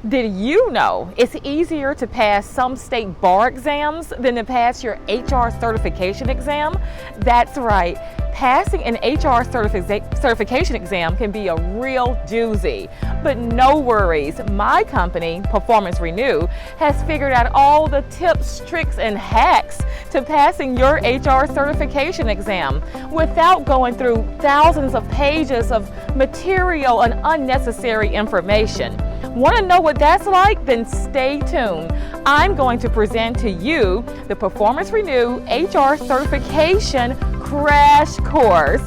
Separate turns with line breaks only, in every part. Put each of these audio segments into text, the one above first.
Did you know it's easier to pass some state bar exams than to pass your HR certification exam? That's right. Passing an HR certification exam can be a real doozy. But no worries, my company, Performance Renew, has figured out all the tips, tricks, and hacks to passing your HR certification exam without going through thousands of pages of material and unnecessary information. Want to know what that's like? Then stay tuned. I'm going to present to you the Performance Renew HR Certification Crash Course.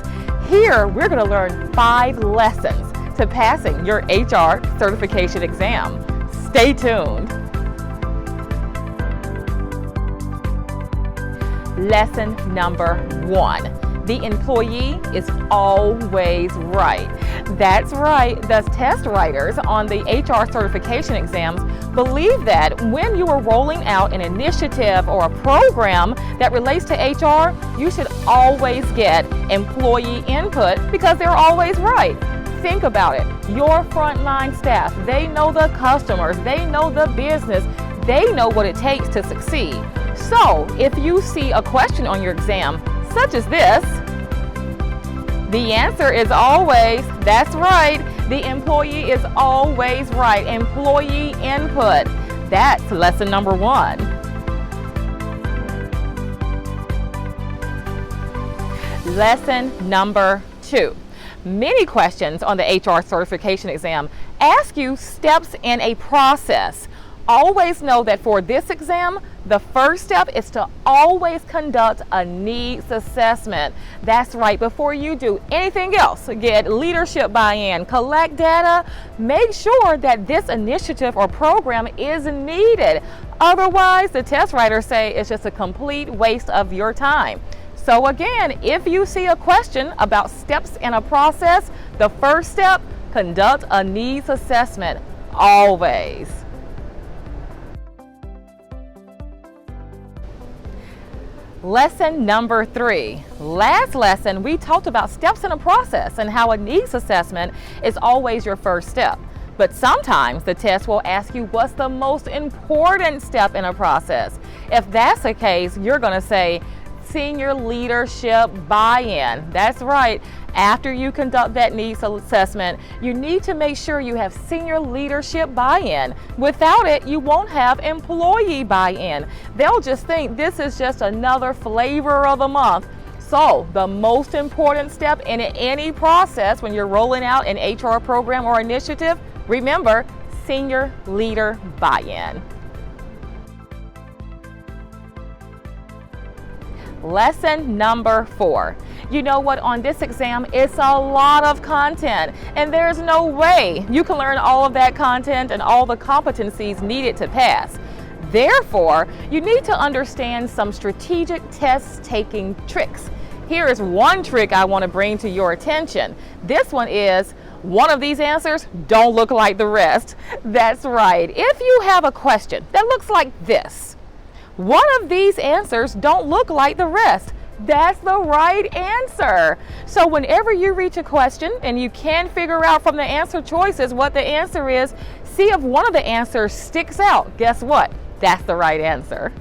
Here, we're going to learn 5 lessons to passing your HR certification exam. Stay tuned. Lesson number 1. The employee is always right. That's right, the test writers on the HR certification exams believe that when you are rolling out an initiative or a program that relates to HR, you should always get employee input because they're always right. Think about it. Your frontline staff, they know the customers, they know the business, they know what it takes to succeed. So if you see a question on your exam, such as this, the answer is always, that's right, the employee is always right. Employee input. That's lesson number 1. Lesson number 2. Many questions on the HR certification exam ask you steps in a process. Always know that for this exam, the first step is to always conduct a needs assessment. That's right, before you do anything else, get leadership buy-in, collect data, make sure that this initiative or program is needed. Otherwise, the test writers say it's just a complete waste of your time. So again, if you see a question about steps in a process, the first step, conduct a needs assessment, always. Lesson number 3. Last lesson, we talked about steps in a process and how a needs assessment is always your first step. But sometimes the test will ask you what's the most important step in a process. If that's the case, you're going to say senior leadership buy-in. That's right. After you conduct that needs assessment, you need to make sure you have senior leadership buy-in. Without it, you won't have employee buy-in. They'll just think this is just another flavor of the month. So the most important step in any process when you're rolling out an HR program or initiative, remember, senior leader buy-in. Lesson number 4. You know what, on this exam, it's a lot of content, and there's no way you can learn all of that content and all the competencies needed to pass. Therefore, you need to understand some strategic test-taking tricks. Here is one trick I want to bring to your attention. This one is, one of these answers don't look like the rest. That's right. If you have a question that looks like this, one of these answers don't look like the rest. That's the right answer. So whenever you reach a question and you can't figure out from the answer choices what the answer is, see if one of the answers sticks out. Guess what? That's the right answer.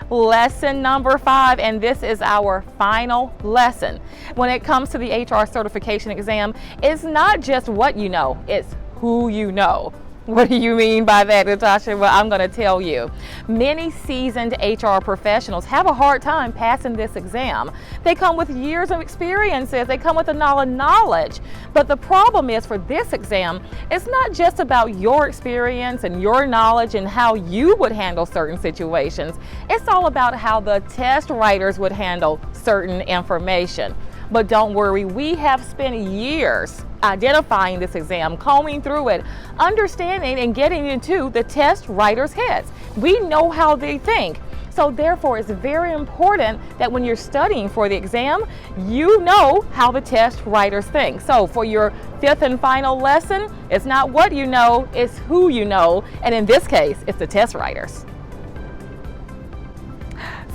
Lesson number 5, and this is our final lesson. When it comes to the HR certification exam, it's not just what you know, it's who you know. What do you mean by that, Natasha? Well, I'm going to tell you. Many seasoned HR professionals have a hard time passing this exam. They come with years of experiences. They come with a lot of knowledge. But the problem is, for this exam, it's not just about your experience and your knowledge and how you would handle certain situations. It's all about how the test writers would handle certain information. But don't worry, we have spent years identifying this exam, combing through it, understanding and getting into the test writers' heads. We know how they think. So therefore, it's very important that when you're studying for the exam, you know how the test writers think. So for your 5th and final lesson, it's not what you know, it's who you know. And in this case, it's the test writers.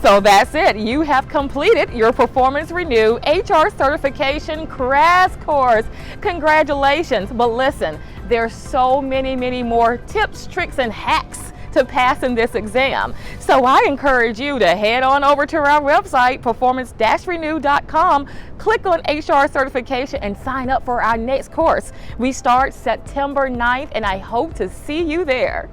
So that's it. You have completed your Performance Renew HR Certification Crash Course. Congratulations. But listen, there's so many more tips, tricks, and hacks to passing this exam. So I encourage you to head on over to our website, performance-renew.com, click on HR certification, and sign up for our next course. We start September 9th, and I hope to see you there.